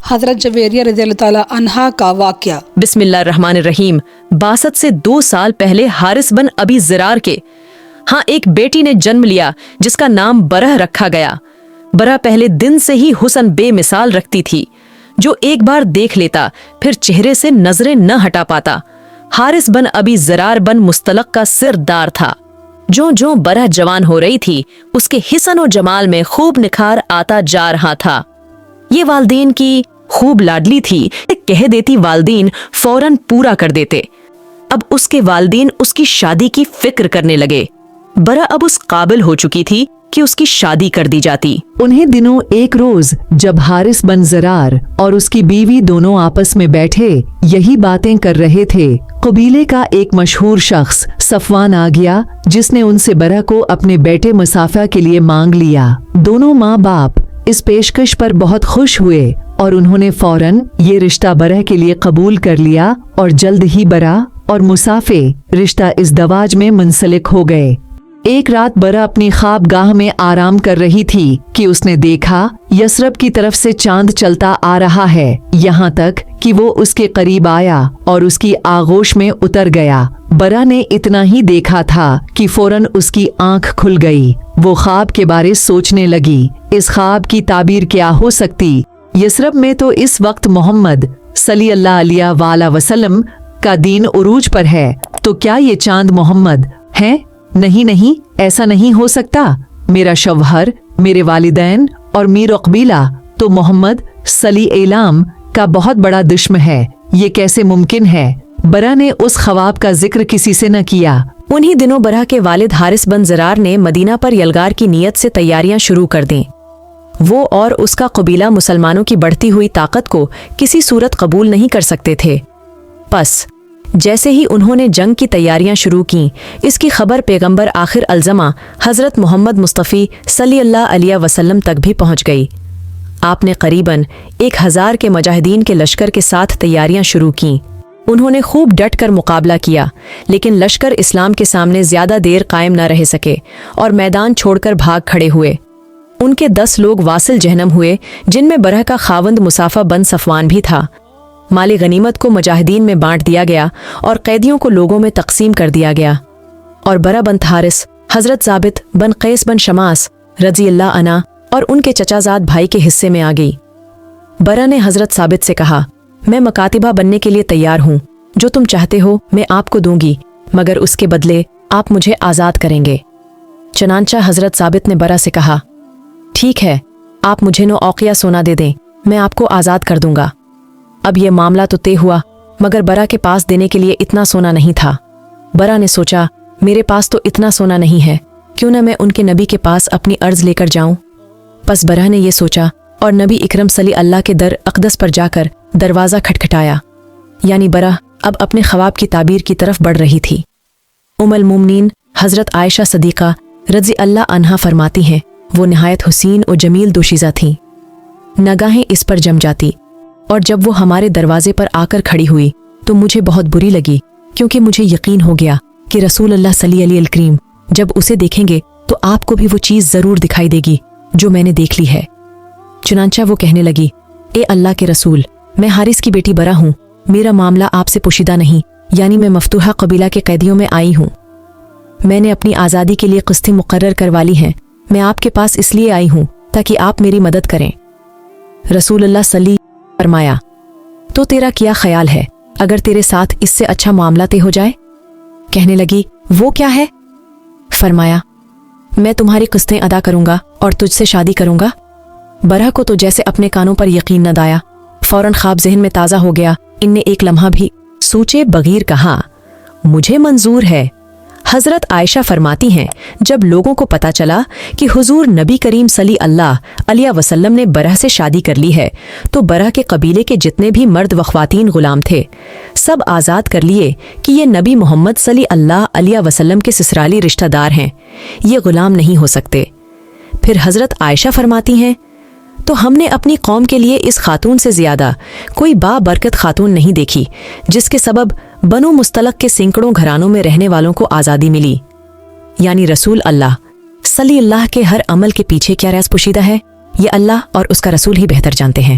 حضرت جویریہ رضی اللہ تعالیٰ عنہا کا واقعہ۔ بسم اللہ الرحمن الرحیم۔ 62 سے 2 سال پہلے حارث بن ابی زرار کے ایک بیٹی نے جنم لیا جس کا نام برہ رکھا گیا۔ برہ پہلے دن سے ہی حسن بے مثال رکھتی تھی، جو ایک بار دیکھ لیتا پھر چہرے سے نظریں نہ ہٹا پاتا۔ حارث بن ابی زرار بن مستلق کا سردار تھا۔ جو برہ جوان ہو رہی تھی اس کے حسن و جمال میں خوب نکھار آتا جا رہا تھا۔ یہ والدین کی خوب لاڈلی تھی، کہہ دیتی والدین فوراً پورا کر دیتے۔ اب اس کے والدین اس کی شادی کی فکر کرنے لگے۔ برہ اب اس قابل ہو چکی تھی کہ اس کی شادی کر دی جاتی۔ انہیں دنوں ایک روز جب حارث بن زرار اور اس کی بیوی دونوں آپس میں بیٹھے یہی باتیں کر رہے تھے، قبیلے کا ایک مشہور شخص صفوان آ گیا، جس نے ان سے برہ کو اپنے بیٹے مسافہ کے لیے مانگ لیا۔ دونوں ماں باپ اس پیشکش پر بہت خوش ہوئے اور انہوں نے فوراً یہ رشتہ برہ کے لیے قبول کر لیا، اور جلد ہی برہ اور مسافے رشتہ ازدواج میں منسلک ہو گئے۔ ایک رات برہ اپنی خواب گاہ میں آرام کر رہی تھی کہ اس نے دیکھا یثرب کی طرف سے چاند چلتا آ رہا ہے، یہاں تک کہ وہ اس کے قریب آیا اور اس کی آغوش میں اتر گیا۔ برہ نے اتنا ہی دیکھا تھا کہ فوراً اس کی آنکھ کھل گئی۔ وہ خواب کے بارے سوچنے لگی، اس خواب کی تعبیر کیا ہو سکتی؟ یثرب میں تو اس وقت محمد صلی اللہ علیہ وآلہ وسلم کا دین عروج پر ہے، تو کیا یہ چاند محمد ہے؟ نہیں، ایسا نہیں ہو سکتا۔ میرا شوہر، میرے والدین اور میر قبیلہ تو محمد صلی اعلام کا بہت بڑا دشمن ہے، یہ کیسے ممکن ہے؟ برہ نے اس خواب کا ذکر کسی سے نہ کیا۔ انہی دنوں برہ کے والد حارث بن زرار نے مدینہ پر یلغار کی نیت سے تیاریاں شروع کر دیں۔ وہ اور اس کا قبیلہ مسلمانوں کی بڑھتی ہوئی طاقت کو کسی صورت قبول نہیں کر سکتے تھے۔ پس جیسے ہی انہوں نے جنگ کی تیاریاں شروع کیں، اس کی خبر پیغمبر آخر الزماں حضرت محمد مصطفی صلی اللہ علیہ وسلم تک بھی پہنچ گئی۔ آپ نے قریباً 1000 کے مجاہدین کے لشکر کے ساتھ تیاریاں شروع کیں۔ انہوں نے خوب ڈٹ کر مقابلہ کیا، لیکن لشکر اسلام کے سامنے زیادہ دیر قائم نہ رہ سکے اور میدان چھوڑ کر بھاگ کھڑے ہوئے۔ ان کے 10 لوگ واصل جہنم ہوئے، جن میں برہ کا خاوند مسافہ بن صفوان بھی تھا۔ مال غنیمت کو مجاہدین میں بانٹ دیا گیا اور قیدیوں کو لوگوں میں تقسیم کر دیا گیا، اور برہ بن حارث حضرت ثابت بن قیس بن شماس رضی اللہ عنہ اور ان کے چچا زاد بھائی کے حصے میں آ گئی۔ برہ نے حضرت ثابت سے کہا، میں مکاتبہ بننے کے لیے تیار ہوں، جو تم چاہتے ہو میں آپ کو دوں گی، مگر اس کے بدلے آپ مجھے آزاد کریں گے۔ چنانچہ حضرت ثابت نے برہ سے کہا، ٹھیک ہے، آپ مجھے 9 اوقیہ سونا دے دیں، میں آپ کو آزاد کر دوں گا۔ اب یہ معاملہ تو طے ہوا، مگر برہ کے پاس دینے کے لیے اتنا سونا نہیں تھا۔ برہ نے سوچا، میرے پاس تو اتنا سونا نہیں ہے، کیوں نہ میں ان کے نبی کے پاس اپنی عرض لے کر جاؤں۔ پس برہ نے یہ سوچا اور نبی اکرم صلی اللہ کے در اقدس پر جا کر دروازہ کھٹکھٹایا۔ یعنی برہ اب اپنے خواب کی تعبیر کی طرف بڑھ رہی تھی۔ ام المومنین حضرت عائشہ صدیقہ رضی اللہ عنہا فرماتی ہیں، وہ نہایت حسین و جمیل دوشیزہ تھیں۔ نگاہیں اس پر جم جاتی، اور جب وہ ہمارے دروازے پر آ کر کھڑی ہوئی تو مجھے بہت بری لگی، کیونکہ مجھے یقین ہو گیا کہ رسول اللہ صلی اللہ علیہ وسلم جب اسے دیکھیں گے تو آپ کو بھی وہ چیز ضرور دکھائی دے گی جو میں نے دیکھ لی ہے۔ چنانچہ وہ کہنے لگی، اے اللہ کے رسول، میں حارث کی بیٹی برہ ہوں، میرا معاملہ آپ سے پوشیدہ نہیں، یعنی میں مفتوحہ قبیلہ کے قیدیوں میں آئی ہوں۔ میں نے اپنی آزادی کے لیے قسطیں مقرر کروا لی ہیں، میں آپ کے پاس اس لیے آئی ہوں تاکہ آپ میری مدد کریں۔ رسول اللہ صلی فرمایا، تو تیرا کیا خیال ہے اگر تیرے ساتھ اس سے اچھا معاملہ طے ہو جائے؟ کہنے لگی، وہ کیا ہے؟ فرمایا، میں تمہاری قسطیں ادا کروں گا اور تجھ سے شادی کروں گا۔ برہ کو تو جیسے اپنے کانوں پر یقین نہ دایا، فوراً خواب ذہن میں تازہ ہو گیا۔ ان نے ایک لمحہ بھی سوچے بغیر کہا، مجھے منظور ہے۔ حضرت عائشہ فرماتی ہیں، جب لوگوں کو پتا چلا کہ حضور نبی کریم صلی اللہ علیہ وسلم نے برہ سے شادی کر لی ہے، تو برہ کے قبیلے کے جتنے بھی مرد و خواتین غلام تھے سب آزاد کر لیے کہ یہ نبی محمد صلی اللہ علیہ وسلم کے سسرالی رشتہ دار ہیں، یہ غلام نہیں ہو سکتے۔ پھر حضرت عائشہ فرماتی ہیں، تو ہم نے اپنی قوم کے لیے اس خاتون سے زیادہ کوئی بابرکت خاتون نہیں دیکھی، جس کے سبب بنو مستلق کے سینکڑوں گھرانوں میں رہنے والوں کو آزادی ملی۔ یعنی رسول اللہ صلی اللہ کے ہر عمل کے پیچھے کیا راز پوشیدہ ہے، یہ اللہ اور اس کا رسول ہی بہتر جانتے ہیں۔